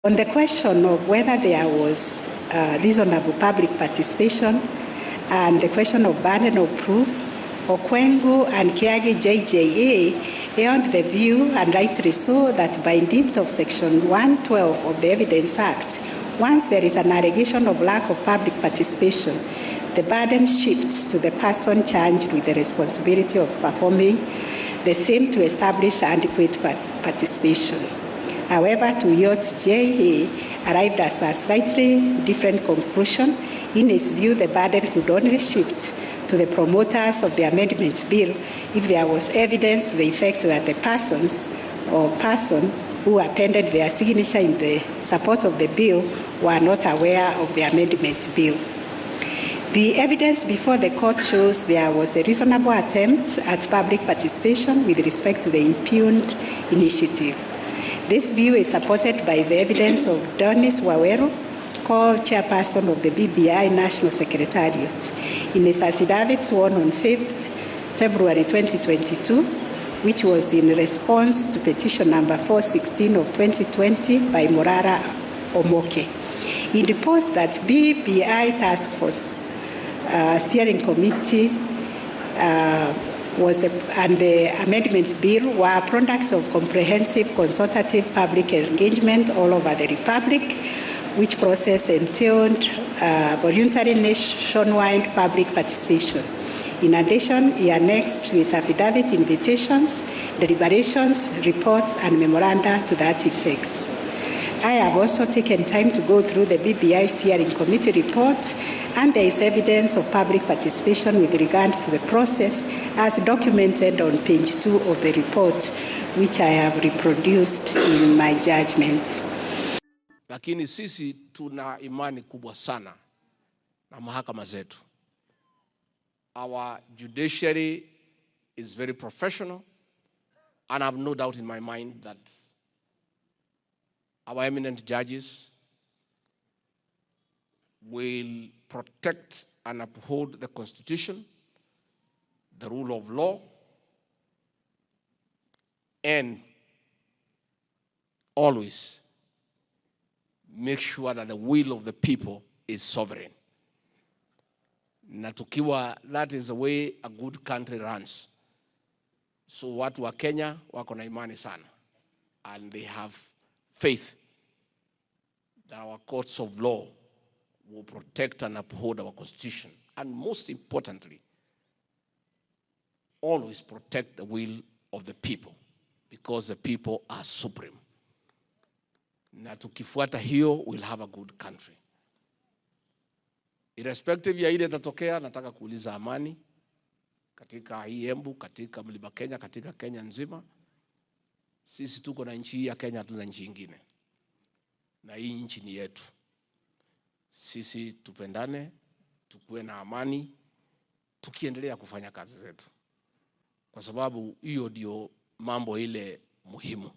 On the question of whether there was reasonable public participation and the question of burden of proof, Okwengu and Kiagi JJA held the view, and rightly so, that by dint of Section 112 of the Evidence Act, once there is an allegation of lack of public participation, the burden shifts to the person charged with the responsibility of performing the same to establish adequate participation. However, Tuyot J.A. arrived at a slightly different conclusion. In his view, the burden could only shift to the promoters of the amendment bill if there was evidence to the effect that the persons or person who appended their signature in the support of the bill were not aware of the amendment bill. The evidence before the court shows there was a reasonable attempt at public participation with respect to the impugned initiative. This view is supported by the evidence of Donis Wawero, co-chairperson of the BBI National Secretariat, in his affidavit sworn on 5th February 2022, which was in response to petition number 416 of 2020 by Morara Omoke. He deposed that BBI Task Force Steering Committee and the amendment bill were products of comprehensive consultative public engagement all over the Republic, which process entailed voluntary nationwide public participation. In addition, he annexed to his affidavit invitations, deliberations, reports, and memoranda to that effect. I have also taken time to go through the BBI Steering Committee report, and there is evidence of public participation with regard to the process as documented on page 2 of the report, which I have reproduced in my judgment. Lakini sisi tuna imani kubwa sana na mahakama zetu. Our judiciary is very professional, and I have no doubt in my mind that our eminent judges will protect and uphold the Constitution, the rule of law, and always make sure that the will of the people is sovereign. Na tukiwa, that is the way a good country runs. So watu wa Kenya wako na imani sana, and they have faith that our courts of law will protect and uphold our Constitution, and most importantly, always protect the will of the people, because the people are supreme. Na tukifuata hiyo, we'll have a good country. Irrespective ya ile tatokea, nataka kuuliza amani katika hii Embu, katika Mlima Kenya, katika Kenya nzima. Sisi tuko na nchi ya Kenya, hatuna nchi nyingine. Na hii nchi ni yetu. Sisi tupendane, tukue na amani, tukiendelea kufanya kazi zetu. Kwa sababu hiyo ndio mambo ile muhimu.